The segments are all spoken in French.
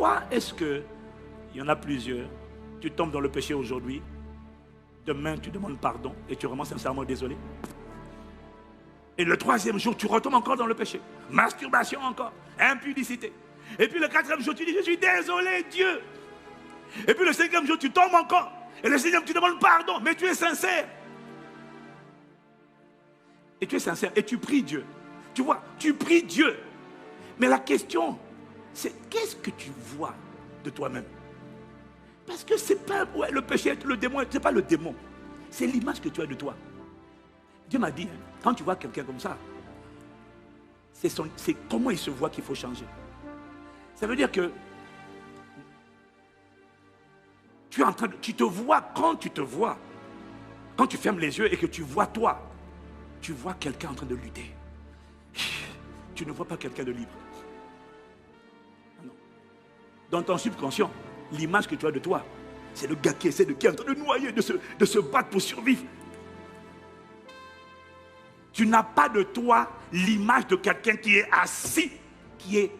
Pourquoi est-ce que, il y en a plusieurs, tu tombes dans le péché aujourd'hui, demain tu demandes pardon et tu es vraiment sincèrement désolé? Et le troisième jour, tu retombes encore dans le péché. Masturbation encore, impudicité. Et puis le quatrième jour, tu dis, je suis désolé Dieu. Et puis le cinquième jour, tu tombes encore. Et le sixième, tu demandes pardon, mais tu es sincère. Et tu es sincère, et tu pries Dieu. Tu vois, tu pries Dieu. Mais la question, c'est qu'est-ce que tu vois de toi-même? Parce que c'est pas le péché, le démon, c'est pas le démon. C'est l'image que tu as de toi. Dieu m'a dit, quand tu vois quelqu'un comme ça, c'est comment il se voit qu'il faut changer. Ça veut dire que tu te vois, quand tu fermes les yeux et que tu vois toi, tu vois quelqu'un en train de lutter. Tu ne vois pas quelqu'un de libre. Non. Dans ton subconscient, l'image que tu as de toi, c'est le gars qui essaie qui est en train de noyer, de se battre pour survivre. Tu n'as pas de toi l'image de quelqu'un qui est assis, qui est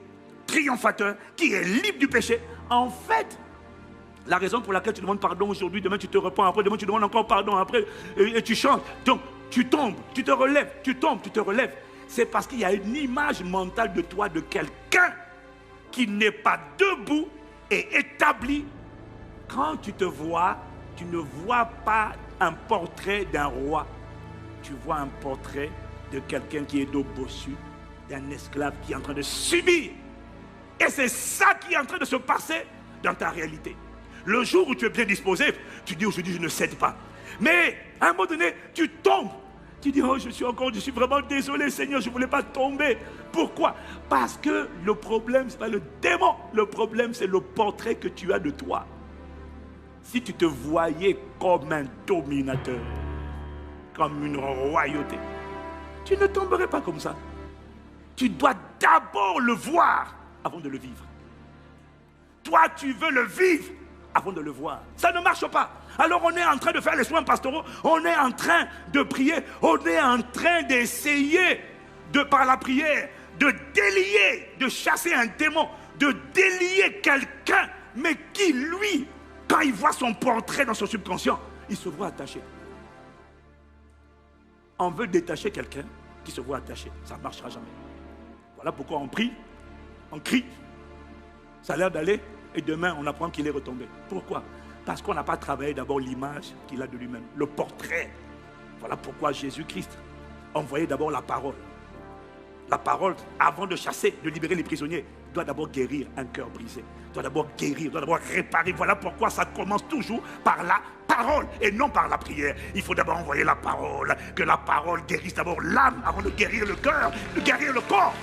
triomphateur, qui est libre du péché. En fait, la raison pour laquelle tu demandes pardon aujourd'hui, demain tu te repens, après demain tu demandes encore pardon, après et tu changes. Donc tu tombes, tu te relèves, tu tombes, tu te relèves. C'est parce qu'il y a une image mentale de toi, de quelqu'un qui n'est pas debout et établi. Quand tu te vois, tu ne vois pas un portrait d'un roi. Tu vois un portrait de quelqu'un qui est dos bossu, d'un esclave qui est en train de subir. Et c'est ça qui est en train de se passer dans ta réalité. Le jour où tu es bien disposé, tu dis aujourd'hui je ne cède pas. Mais à un moment donné, tu tombes. Tu dis oh je suis vraiment désolé Seigneur, je ne voulais pas tomber. Pourquoi? Parce que le problème, ce n'est pas le démon. Le problème, c'est le portrait que tu as de toi. Si tu te voyais comme un dominateur, comme une royauté, tu ne tomberais pas comme ça. Tu dois d'abord le voir avant de le vivre. Toi, tu veux le vivre avant de le voir. Ça ne marche pas. Alors on est en train de faire les soins pastoraux, on est en train de prier, on est en train d'essayer, par la prière, de délier, de chasser un démon, de délier quelqu'un, mais qui, lui, quand il voit son portrait dans son subconscient, il se voit attaché. On veut détacher quelqu'un qui se voit attaché. Ça ne marchera jamais. Voilà pourquoi on prie, on crie, ça a l'air d'aller, et demain on apprend qu'il est retombé. Pourquoi? Parce qu'on n'a pas travaillé d'abord l'image qu'il a de lui-même, le portrait. Voilà pourquoi Jésus-Christ envoyait d'abord la parole. La parole, avant de chasser, de libérer les prisonniers, doit d'abord guérir un cœur brisé. Doit d'abord guérir, doit d'abord réparer. Voilà pourquoi ça commence toujours par la parole et non par la prière. Il faut d'abord envoyer la parole, que la parole guérisse d'abord l'âme avant de guérir le cœur, de guérir le corps.